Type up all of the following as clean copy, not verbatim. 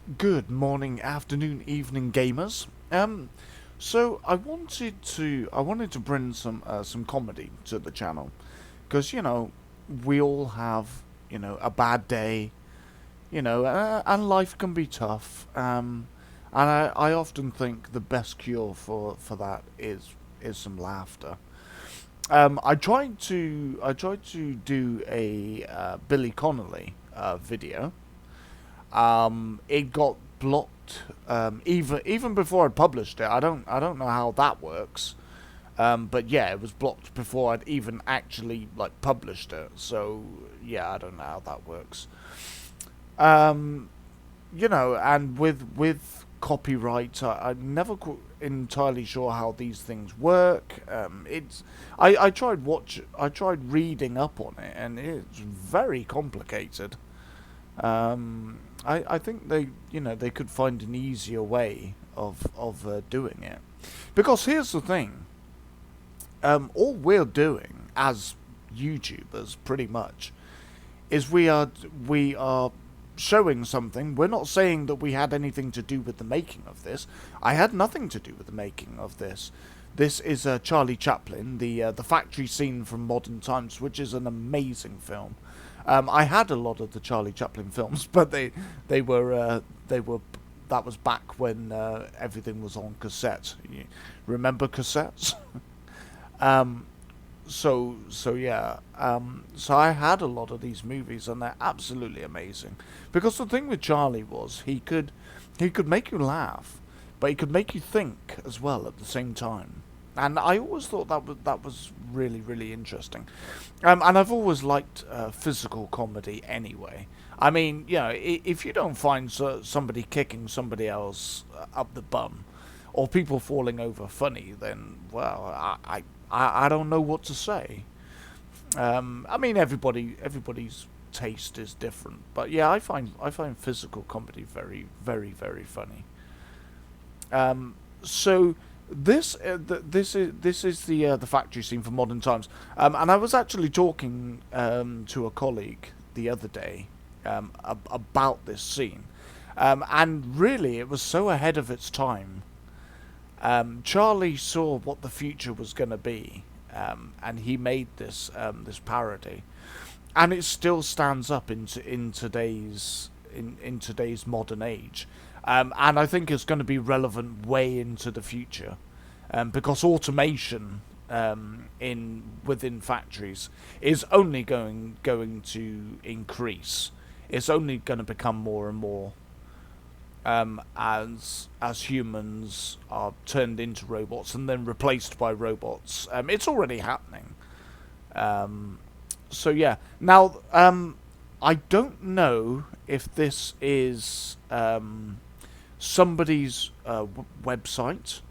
Good morning, afternoon, evening, gamers. So I wanted to bring some comedy to the channel, because we all have a bad day, and life can be tough. And I often think the best cure for that is some laughter. I tried to do a Billy Connolly video. It got blocked even before I'd published it. I don't know how that works. But yeah, it was blocked before I'd even actually published it. So yeah, I don't know how that works. Um, and with copyright, I'm never entirely sure how these things work. I tried reading up on it, and it's very complicated. I think they could find an easier way of doing it, because here's the thing. All we're doing as YouTubers, pretty much, is we are showing something. We're not saying that we had anything to do with the making of this. I had nothing to do with the making of this. This is Charlie Chaplin, the factory scene from Modern Times, which is an amazing film. I had a lot of the Charlie Chaplin films, but they were that was back when everything was on cassette. You remember cassettes? um, so yeah. So I had a lot of these movies, and they're absolutely amazing. Because the thing with Charlie was he could make you laugh, but he could make you think as well at the same time. And I always thought that was really really interesting. And I've always liked physical comedy anyway. I mean, if you don't find somebody kicking somebody else up the bum, or people falling over funny, then well, I don't know what to say. I mean, everybody's taste is different, but yeah, I find physical comedy very very very funny. So this is the factory scene for Modern Times, and I was actually talking to a colleague the other day about this scene, and really it was so ahead of its time. Charlie saw what the future was going to be, and he made this parody, and it still stands up in today's modern age, and I think it's going to be relevant way into the future, because automation in within factories is only going to increase. It's only going to become more and more, as humans are turned into robots and then replaced by robots. It's already happening. So yeah. Now, I don't know if this is somebody's website,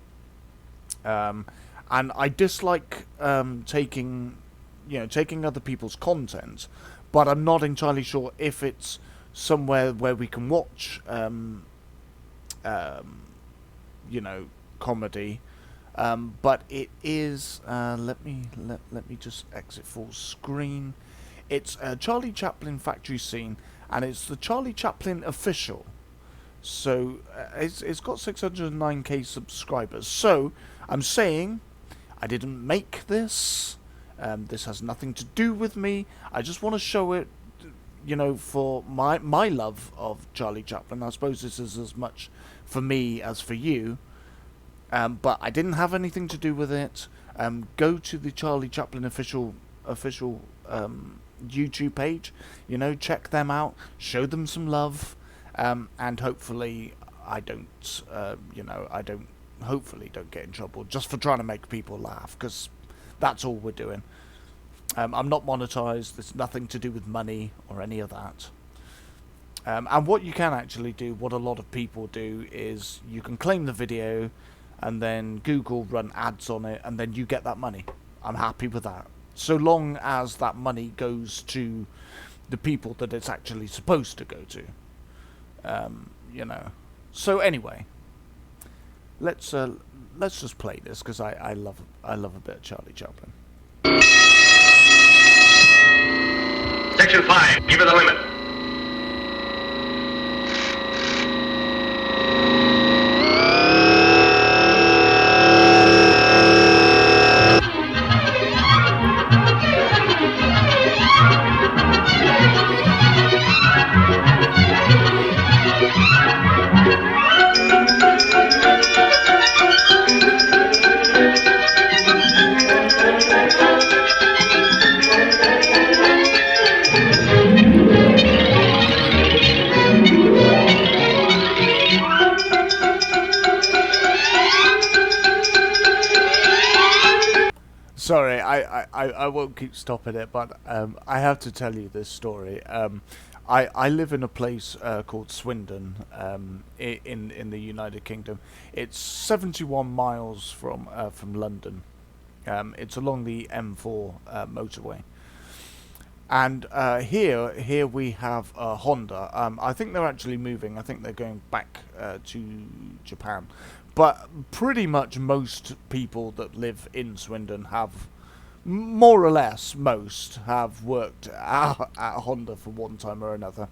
and I dislike taking other people's content, but I'm not entirely sure if it's somewhere where we can watch um, comedy. But it is. Let me just exit full screen. It's Charlie Chaplin factory scene, and it's the Charlie Chaplin official. So it's got 609k subscribers. So I'm saying I didn't make this. This has nothing to do with me. I just want to show it, for my love of Charlie Chaplin. I suppose this is as much for me as for you. But I didn't have anything to do with it. Go to the Charlie Chaplin official YouTube page. Check them out. Show them some love, and hopefully I don't. I don't. Hopefully don't get in trouble just for trying to make people laugh, because that's all we're doing. I'm not monetized. There's nothing to do with money or any of that. And what you can actually do, what a lot of people do, is you can claim the video, and then Google run ads on it, and then you get that money. I'm happy with that, so long as that money goes to the people that it's actually supposed to go to. So anyway, let's just play this, because I love a bit of Charlie Chaplin. Section 5, give it the limit. I won't keep stopping it, but I have to tell you this story. I live in a place called Swindon, in the United Kingdom. It's 71 miles from London. It's along the M4 motorway. And here we have Honda. I think they're actually moving. I think they're going back to Japan. But pretty much most people that live in Swindon have, more or less, most have worked at Honda for one time or another.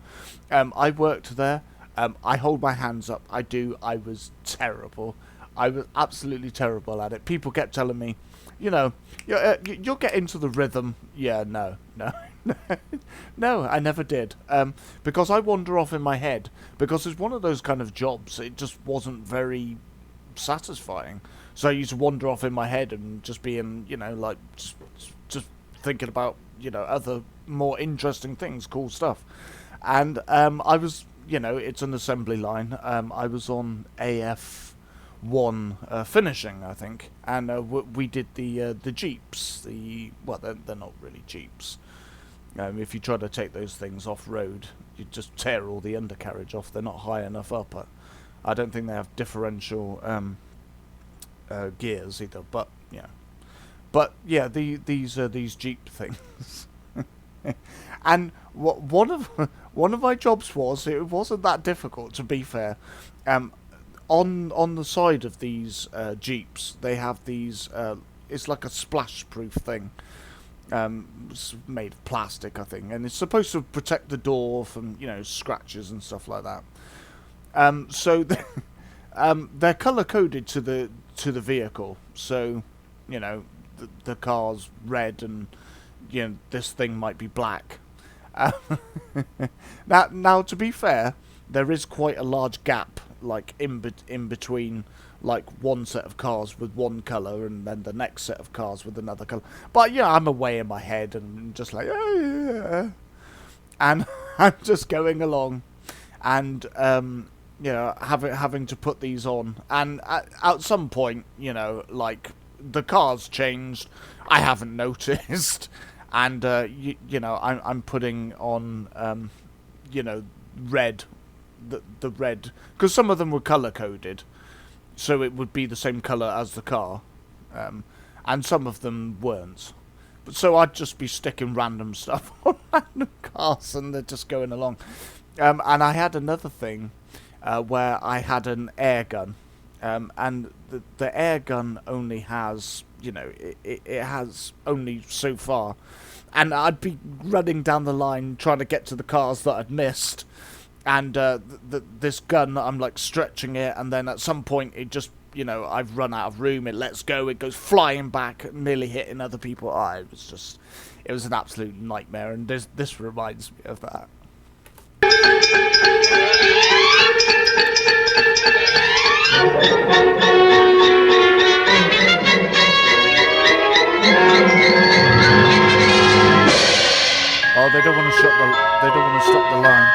I worked there. I hold my hands up. I do. I was terrible. I was absolutely terrible at it. People kept telling me, you'll get into the rhythm. Yeah, no. No, I never did. Because I wander off in my head. Because it's one of those kind of jobs. It just wasn't very satisfying. So I used to wander off in my head and just being, like just thinking about, other more interesting things, cool stuff. And I was, it's an assembly line. I was on AF1 finishing, I think, and we did the Jeeps. They're not really Jeeps. If you try to take those things off road, you just tear all the undercarriage off. They're not high enough up. I don't think they have differential gears either. But yeah, these Jeep things. And one of my jobs it wasn't that difficult, to be fair. On the side of these Jeeps, they have these. It's like a splash-proof thing. It's made of plastic, I think, and it's supposed to protect the door from scratches and stuff like that. So they're color coded to the vehicle. So the car's red, and this thing might be black. Now to be fair, there is quite a large gap, like in between, like one set of cars with one color and then the next set of cars with another color. But I'm away in my head and just like, oh, yeah. And I'm just going along, and having to put these on, and at some point, like the car's changed. I haven't noticed, and I'm putting on red, the red, because some of them were color coded, so it would be the same color as the car, and some of them weren't. But so I'd just be sticking random stuff on random cars, and they're just going along. And I had another thing where I had an air gun, and the air gun only has, it has only so far, and I'd be running down the line trying to get to the cars that I'd missed, and this gun, I'm like stretching it, and then at some point it just, I've run out of room, it lets go, it goes flying back, nearly hitting other people. It was an absolute nightmare, and this reminds me of that. Oh, they don't want to stop the line.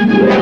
Oh no.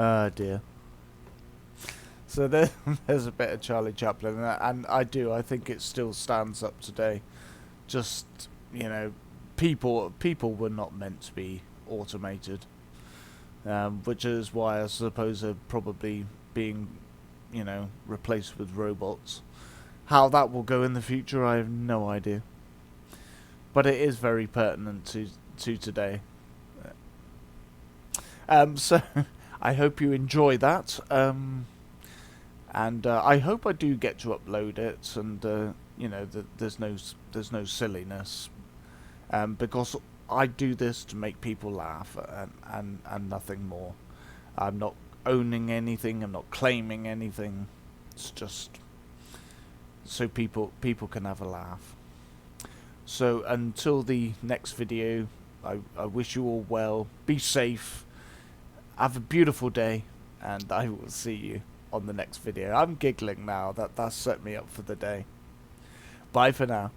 Oh dear. So there's a bit of Charlie Chaplin, and I think it still stands up today. Just, you know, people were not meant to be automated, which is why I suppose they're probably being, you know, replaced with robots. How that will go in the future, I have no idea. But it is very pertinent to today. So I hope you enjoy that. And I hope I do get to upload it, and you know, there's no silliness, because I do this to make people laugh, and nothing more. I'm not owning anything. I'm not claiming anything. It's just so people can have a laugh. So until the next video, I wish you all well. Be safe. Have a beautiful day, and I will see you on the next video. I'm giggling now. That's set me up for the day. Bye for now.